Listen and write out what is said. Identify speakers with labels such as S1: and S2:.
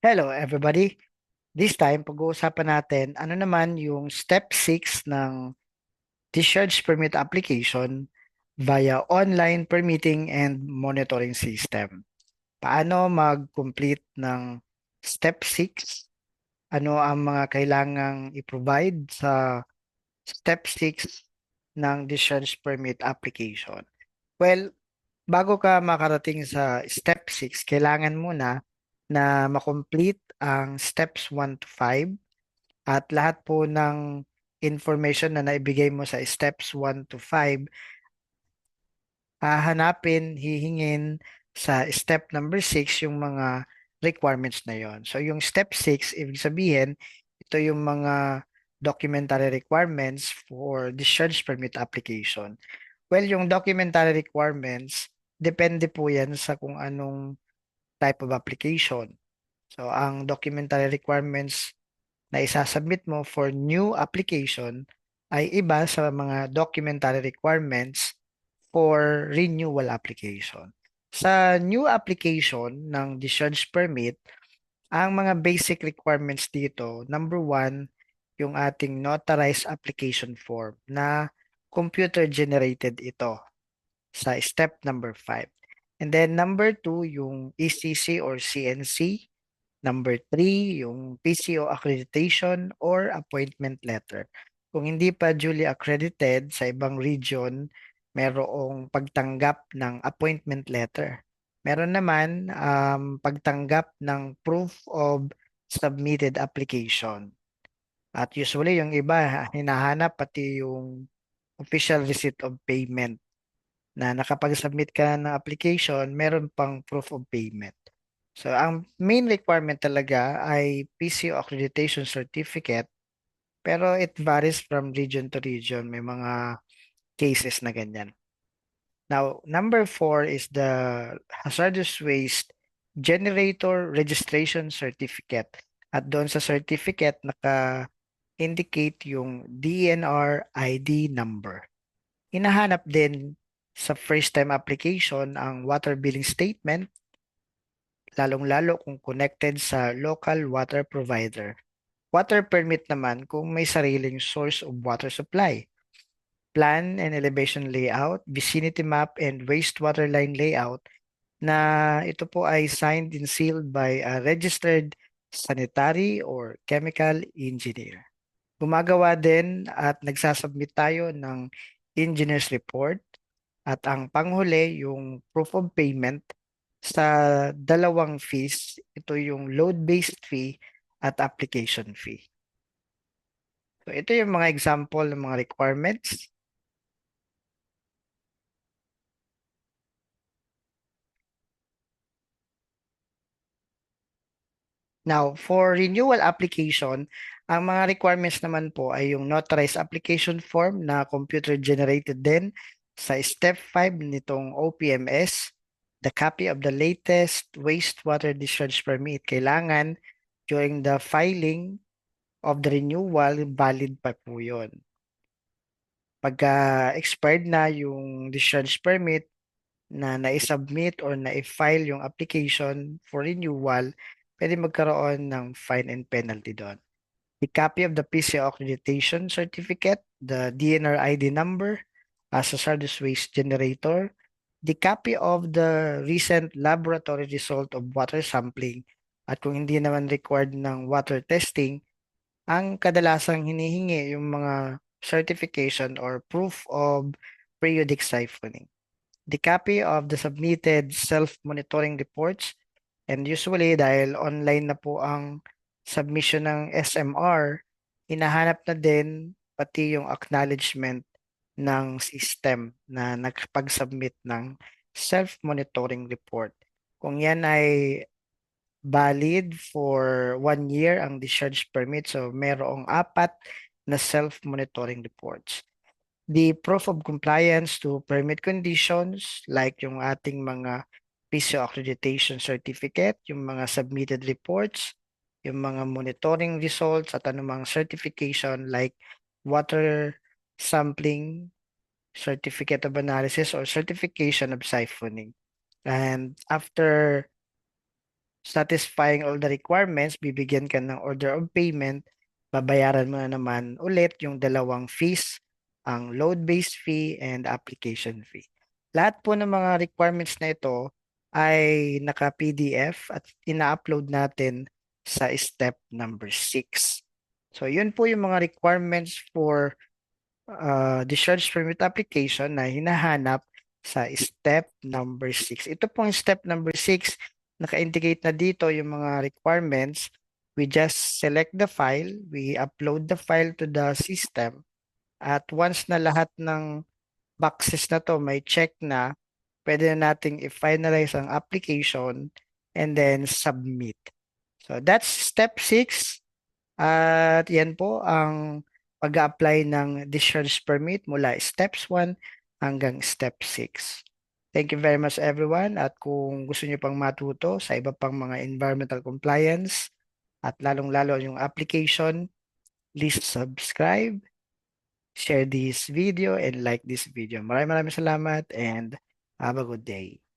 S1: Hello everybody. This time, pag-uusapan natin ano naman yung step 6 ng discharge permit application via online permitting and monitoring system. Paano mag-complete ng step 6? Ano ang mga kailangang i-provide sa step 6 ng discharge permit application? Well, bago ka makarating sa step 6, kailangan muna na makomplete ang steps 1 to 5 at lahat po ng information na naibigay mo sa steps 1 to 5, hahanapin, hihingin sa step number 6 yung mga requirements na yon. So yung step 6, ibig sabihin, ito yung mga documentary requirements for discharge permit application. Well, yung documentary requirements, depende po yan sa kung anong type of application. So, ang documentary requirements na isasubmit mo for new application ay iba sa mga documentary requirements for renewal application. Sa new application ng discharge permit, ang mga basic requirements dito, number one, yung ating notarized application form na computer generated ito sa step number 5. And then number 2, yung ECC or CNC. Number 3, yung PCO accreditation or appointment letter. Kung hindi pa duly accredited sa ibang region, merong pagtanggap ng appointment letter. Meron naman pagtanggap ng proof of submitted application. At usually yung iba, hinahanap pati yung official receipt of payment na nakapag-submit ka ng application, meron pang proof of payment. So, ang main requirement talaga ay PCO accreditation certificate, pero it varies from region to region. May mga cases na ganyan. Now, number 4 is the hazardous waste generator registration certificate. At doon sa certificate, naka-indicate yung DNR ID number. Hinahanap din sa first time application ang water billing statement, lalong-lalo kung connected sa local water provider. Water permit naman kung may sariling source of water supply. Plan and elevation layout, vicinity map, and wastewater line layout na ito po ay signed and sealed by a registered sanitary or chemical engineer. Gumagawa din at nagsasubmit tayo ng engineer's report at ang panghuli yung proof of payment sa dalawang fees. Ito yung load-based fee at application fee. So ito yung mga example ng mga requirements. Now, for renewal application, ang mga requirements naman po ay yung notarized application form na computer generated din sa step 5 nitong OPMS, the copy of the latest wastewater discharge permit. Kailangan during the filing of the renewal, valid pa po yun. Pagka expired na yung discharge permit na na-submit or na-file yung application for renewal, pwede magkaroon ng fine and penalty doon. The copy of the PCO accreditation certificate, the DNR ID number as a hazardous waste generator, the copy of the recent laboratory result of water sampling, at kung hindi naman required ng water testing, ang kadalasang hinihingi yung mga certification or proof of periodic siphoning. The copy of the submitted self-monitoring reports, and usually dahil online na po ang submission ng SMR, hinahanap na din pati yung acknowledgement ng system na nakapag-submit ng self-monitoring report. Kung yan ay valid for 1 year ang discharge permit, so merong 4 na self-monitoring reports. The proof of compliance to permit conditions like yung ating mga PCO accreditation certificate, yung mga submitted reports, yung mga monitoring results at anumang certification like water sampling, certificate of analysis, or certification of siphoning. And after satisfying all the requirements, bibigyan ka ng order of payment, babayaran mo na naman ulit yung dalawang fees, ang load-based fee and application fee. Lahat po ng mga requirements na ito ay naka-PDF at ina-upload natin sa step number 6. So yun po yung mga requirements for discharge permit application na hinahanap sa step number 6. Ito pong step number 6, naka-indicate na dito yung mga requirements. We just select the file, we upload the file to the system, at once na lahat ng boxes na to may check na, pwede na nating i-finalize ang application and then submit. So that's step 6. At yan po ang pag-apply ng discharge permit mula steps 1 hanggang step 6. Thank you very much everyone, at kung gusto niyo pang matuto sa iba pang mga environmental compliance at lalong-lalo yung application, please subscribe, share this video and like this video. Maraming salamat and have a good day.